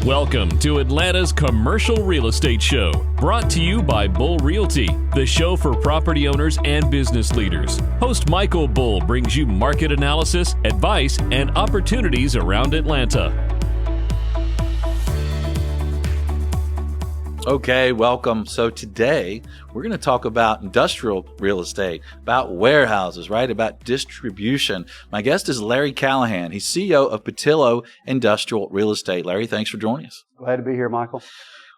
Welcome to Atlanta's Commercial Real Estate Show, brought to you by Bull Realty, the show for property owners and business leaders. Host Michael Bull brings you market analysis, advice, and opportunities around Atlanta. Okay, welcome. So today we're going to talk about industrial real estate, about warehouses, right? About distribution. My guest is Larry Callahan. He's CEO of Pattillo Industrial Real Estate. Larry, thanks for joining us. Glad to be here, Michael.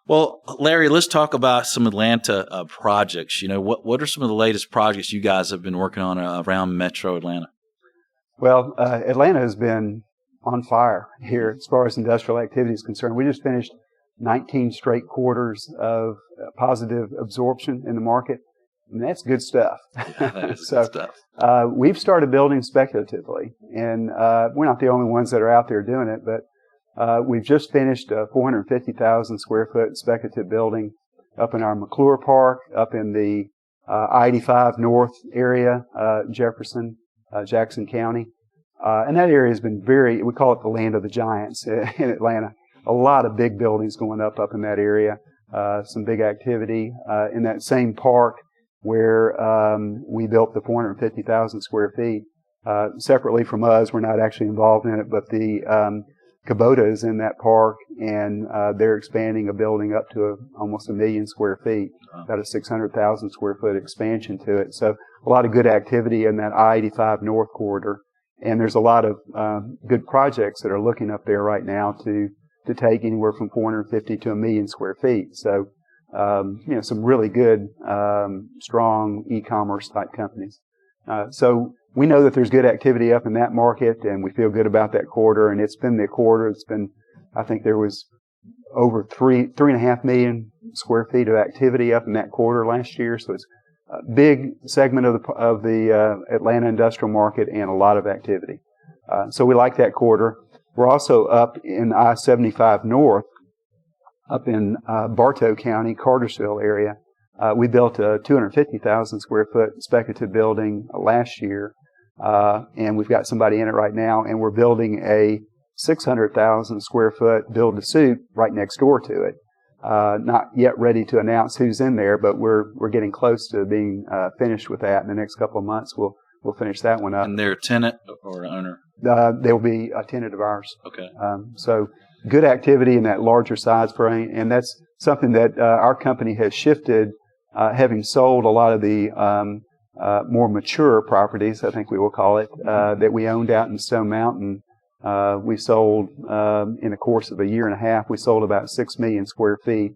Well, Larry, let's talk about some Atlanta projects. You know, what are some of the latest projects you guys have been working on around Metro Atlanta? Well, Atlanta has been on fire here as far as industrial activity is concerned. We just finished 19 straight quarters of positive absorption in the market, and that's good stuff. That is good stuff. We've started building speculatively, and we're not the only ones that are out there doing it, but we've just finished a 450,000 square foot speculative building up in our McClure Park, up in the I-85 North area, Jefferson, Jackson County. And that area has been we call it the land of the giants in Atlanta. A lot of big buildings going up in that area, some big activity. In that same park where we built the 450,000 square feet, separately from us, we're not actually involved in it, but the Kubota is in that park, and they're expanding a building up to almost 1 million square feet, about a 600,000 square foot expansion to it. So a lot of good activity in that I-85 North corridor, and there's a lot of good projects that are looking up there right now to take anywhere from 450 to 1 million square feet. So, some really good, strong e-commerce type companies. So we know that there's good activity up in that market, and we feel good about that quarter. And it's been the quarter. I think there was over 3.5 million square feet of activity up in that quarter last year. So it's a big segment of the Atlanta industrial market and a lot of activity. So we like that quarter. We're also up in I-75 North, up in Bartow County, Cartersville area. We built a 250,000 square foot speculative building last year, and we've got somebody in it right now, and we're building a 600,000 square foot build-to-suit right next door to it. Not yet ready to announce who's in there, but we're getting close to being finished with that. In the next couple of months, we'll finish that one up. And they're a tenant or an owner? They'll be a tenant of ours. Okay. So good activity in that larger size frame, and that's something that our company has shifted, having sold a lot of the more mature properties, I think we will call it, that we owned out in Stone Mountain. We sold, in the course of a year and a half, we sold about 6 million square feet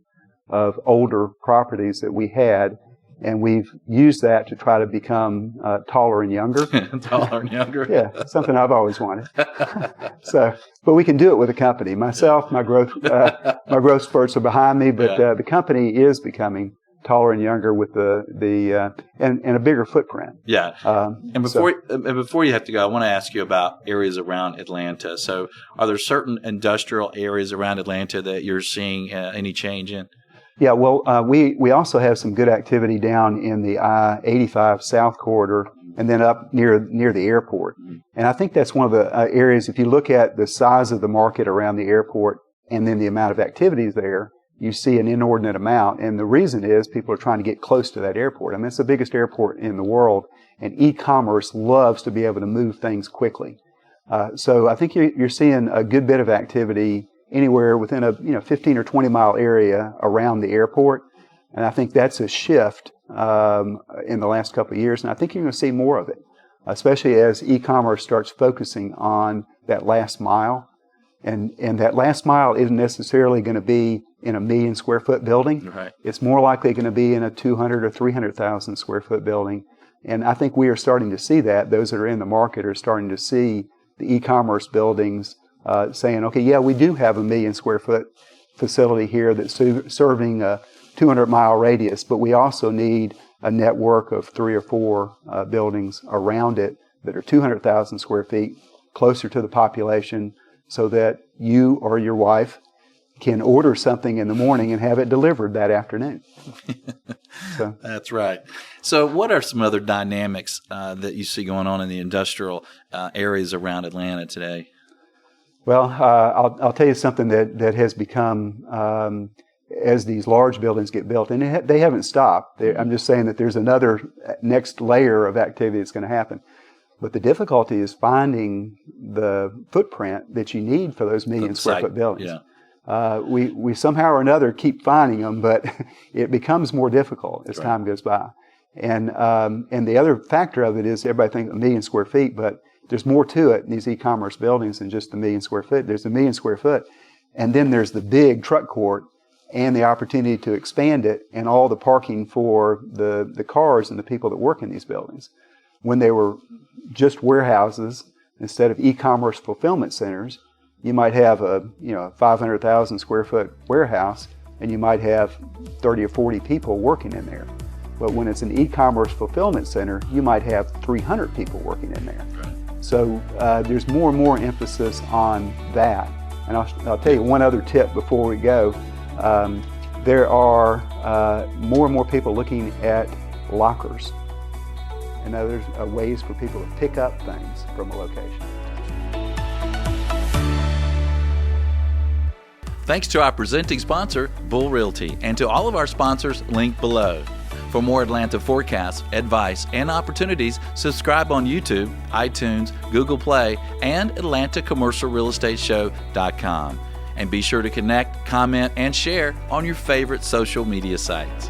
of older properties that we had. And we've used that to try to become taller and younger. Taller and younger? Yeah, something I've always wanted. But we can do it with a company. Myself, my growth spurts are behind me, but the company is becoming taller and younger with and a bigger footprint. Yeah. And before you have to go, I want to ask you about areas around Atlanta. So, are there certain industrial areas around Atlanta that you're seeing any change in? Yeah, well, we also have some good activity down in the I-85 South corridor and then up near the airport. And I think that's one of the areas, if you look at the size of the market around the airport and then the amount of activities there, you see an inordinate amount. And the reason is people are trying to get close to that airport. I mean, it's the biggest airport in the world, and e-commerce loves to be able to move things quickly. So I think you're seeing a good bit of activity anywhere within a 15 or 20 mile area around the airport. And I think that's a shift in the last couple of years. And I think you're going to see more of it, especially as e-commerce starts focusing on that last mile. And that last mile isn't necessarily going to be in a 1 million square foot building. Right. It's more likely going to be in a 200 or 300,000 square foot building. And I think we are starting to see that. Those that are in the market are starting to see the e-commerce buildings saying, okay, yeah, we do have a 1 million square foot facility here that's serving a 200 mile radius, but we also need a network of 3 or 4 buildings around it that are 200,000 square feet closer to the population so that you or your wife can order something in the morning and have it delivered that afternoon. So. That's right. So what are some other dynamics that you see going on in the industrial areas around Atlanta today? Well, I'll tell you something that has become, as these large buildings get built, and they haven't stopped. I'm just saying that there's another next layer of activity that's going to happen. But the difficulty is finding the footprint that you need for those million square foot buildings. Yeah. We somehow or another keep finding them, but it becomes more difficult as time goes by. And the other factor of it is everybody thinks 1 million square feet, but there's more to it in these e-commerce buildings than just 1 million square foot. There's 1 million square foot, and then there's the big truck court and the opportunity to expand it and all the parking for the cars and the people that work in these buildings. When they were just warehouses instead of e-commerce fulfillment centers, you might have a 500,000 square foot warehouse and you might have 30 or 40 people working in there. But when it's an e-commerce fulfillment center, you might have 300 people working in there. Right. So there's more and more emphasis on that. And I'll tell you one other tip before we go. There are more and more people looking at lockers and others ways for people to pick up things from a location. Thanks to our presenting sponsor, Bull Realty, and to all of our sponsors linked below. For more Atlanta forecasts, advice, and opportunities, subscribe on YouTube, iTunes, Google Play, and AtlantaCommercialRealEstateShow.com. And be sure to connect, comment, and share on your favorite social media sites.